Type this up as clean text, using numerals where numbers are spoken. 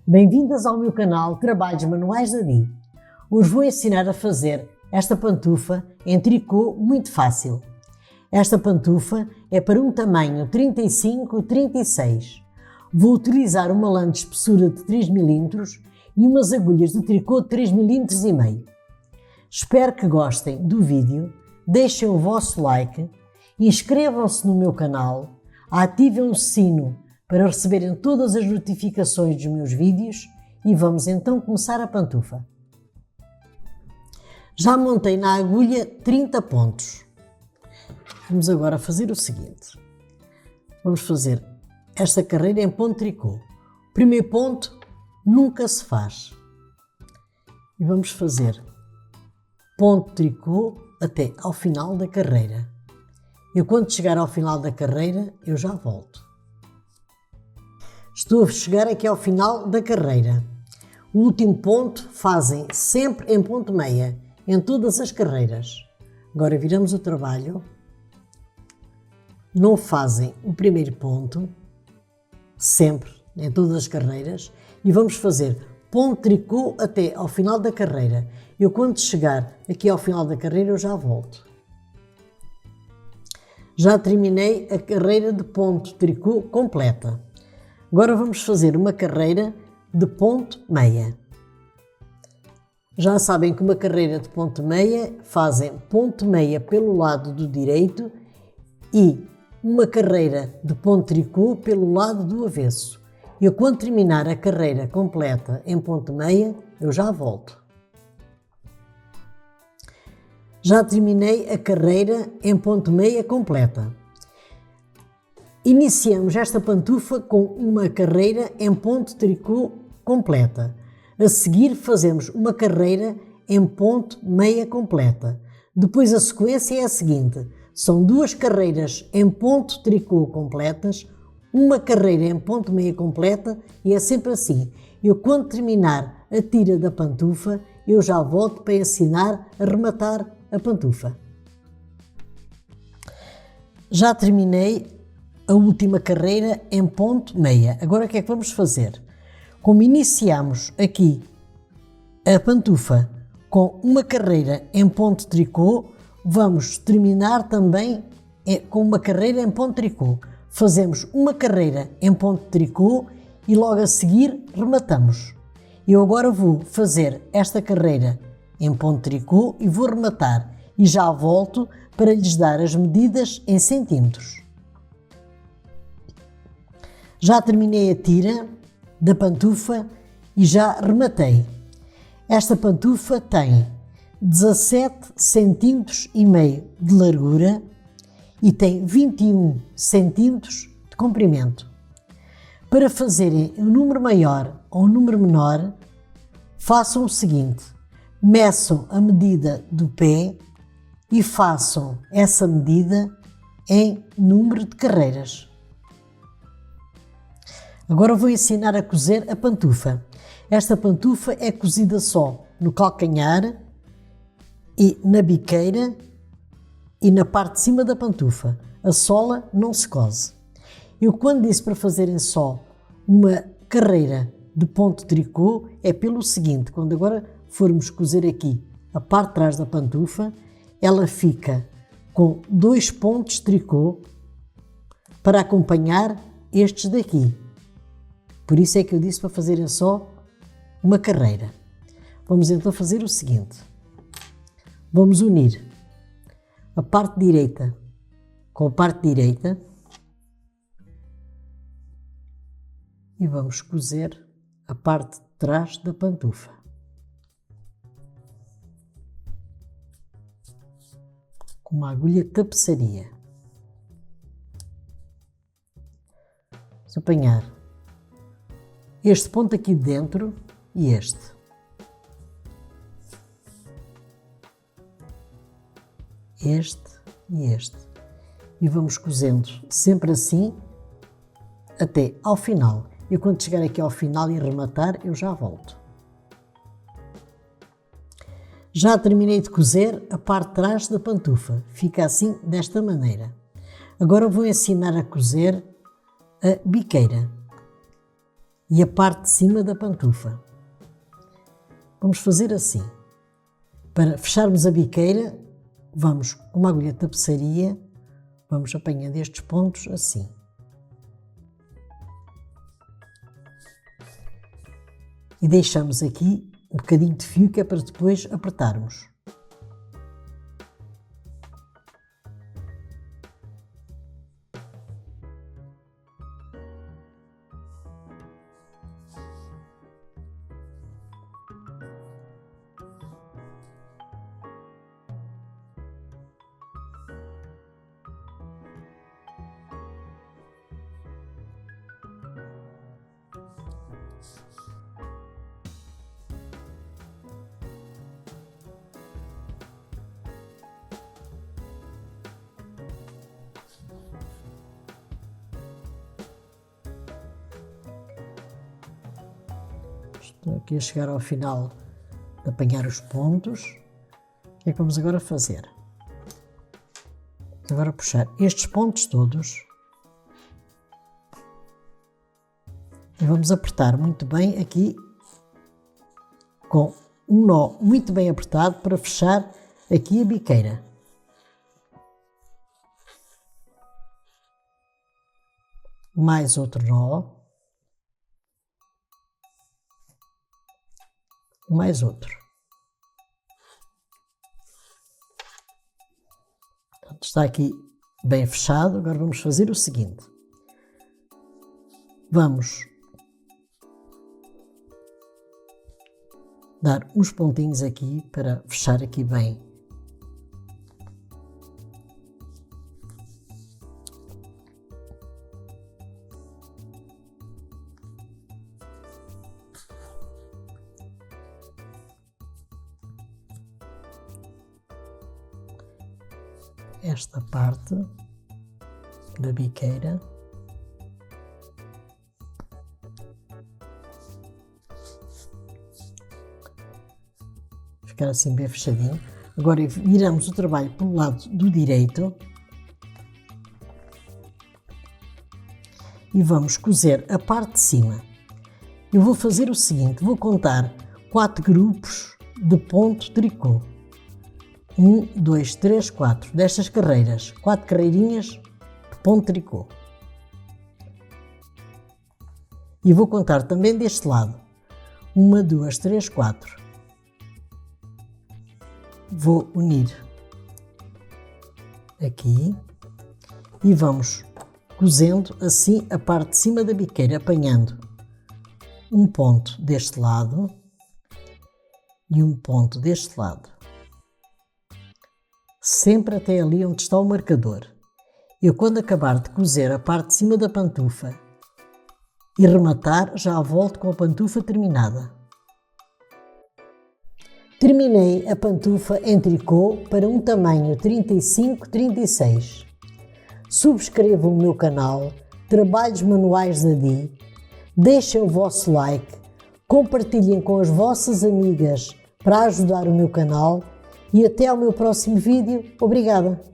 Bem-vindas ao meu canal Trabalhos Manuais da Di. Hoje vou ensinar a fazer esta pantufa em tricô muito fácil. Esta pantufa é para um tamanho 35-36. Vou utilizar uma lã de espessura de 3 mm e umas agulhas de tricô de 3,5 mm. Espero que gostem do vídeo, deixem o vosso like, inscrevam-se no meu canal, ativem o sino para receberem todas as notificações dos meus vídeos e vamos então começar a pantufa. Já montei na agulha 30 pontos. Vamos agora fazer o seguinte. Vamos fazer esta carreira em ponto tricô. O primeiro ponto nunca se faz. E vamos fazer ponto tricô até ao final da carreira. Eu quando chegar ao final da carreira, eu já volto. Estou a chegar aqui ao final da carreira. O último ponto fazem sempre em ponto meia, em todas as carreiras. Agora viramos o trabalho. Não fazem o primeiro ponto, sempre, em todas as carreiras, e vamos fazer ponto tricô até ao final da carreira. Eu quando chegar aqui ao final da carreira, eu já volto. Já terminei a carreira de ponto tricô completa. Agora vamos fazer uma carreira de ponto meia. Já sabem que uma carreira de ponto meia fazem ponto meia pelo lado do direito e uma carreira de ponto tricô pelo lado do avesso. Eu quando terminar a carreira completa em ponto meia, eu já volto. Já terminei a carreira em ponto meia completa. Iniciamos esta pantufa com uma carreira em ponto tricô completa. A seguir fazemos uma carreira em ponto meia completa. Depois a sequência é a seguinte. São duas carreiras em ponto tricô completas, uma carreira em ponto meia completa e é sempre assim. Eu quando terminar a tira da pantufa, eu já volto para ensinar a rematar a pantufa. Já terminei a última carreira em ponto meia. Agora o que é que vamos fazer? Como iniciamos aqui a pantufa com uma carreira em ponto tricô, vamos terminar também com uma carreira em ponto tricô. Fazemos uma carreira em ponto tricô e logo a seguir rematamos. Eu agora vou fazer esta carreira em ponto tricô e vou rematar e já volto para lhes dar as medidas em centímetros. Já terminei a tira da pantufa e já rematei. Esta pantufa tem 17 centímetros e meio de largura e tem 21 centímetros de comprimento. Para fazerem um número maior ou um número menor, façam o seguinte: meçam a medida do pé e façam essa medida em número de carreiras. Agora vou ensinar a cozer a pantufa. Esta pantufa é cozida só no calcanhar e na biqueira e na parte de cima da pantufa. A sola não se cose. Eu quando disse para fazerem só uma carreira de ponto tricô é pelo seguinte: quando agora formos cozer aqui a parte de trás da pantufa, ela fica com 2 pontos de tricô para acompanhar estes daqui. Por isso é que eu disse para fazerem só uma carreira. Vamos então fazer o seguinte. Vamos unir a parte direita com a parte direita e vamos cozer a parte de trás da pantufa. Com uma agulha tapeçaria. Vamos apanhar este ponto aqui dentro e este. Este e este. E vamos cozendo sempre assim até ao final. E quando chegar aqui ao final e rematar, eu já volto. Já terminei de cozer a parte de trás da pantufa. Fica assim, desta maneira. Agora vou ensinar a cozer a biqueira. e a parte de cima da pantufa. Vamos fazer assim. Para fecharmos a biqueira, vamos com uma agulha de tapeçaria, vamos apanhando estes pontos assim. E deixamos aqui um bocadinho de fio que é para depois apertarmos. Estou aqui a chegar ao final de apanhar os pontos. O que é que vamos agora fazer? Agora puxar estes pontos todos e vamos apertar muito bem aqui com um nó muito bem apertado para fechar aqui a biqueira. Mais outro nó. Mais outro. Portanto, está aqui bem fechado. Agora vamos fazer o seguinte. Vamos dar uns pontinhos aqui para fechar aqui bem. Esta parte da biqueira. Ficar assim bem fechadinho. Agora viramos o trabalho pelo lado do direito e vamos cozer a parte de cima. Eu vou fazer o seguinte, vou contar 4 grupos de ponto tricô. 1, 2, 3, 4 destas carreiras, 4 carreirinhas de ponto tricô. E vou contar também deste lado. 1, 2, 3, 4. Vou unir aqui e vamos cozendo assim a parte de cima da biqueira, apanhando um ponto deste lado e um ponto deste lado. Sempre até ali onde está o marcador. Eu, quando acabar de cozer a parte de cima da pantufa e rematar, já volto com a pantufa terminada. Terminei a pantufa em tricô para um tamanho 35-36. Subscrevam o meu canal, Trabalhos Manuais da Di, deixem o vosso like, compartilhem com as vossas amigas para ajudar o meu canal e até ao meu próximo vídeo. Obrigada!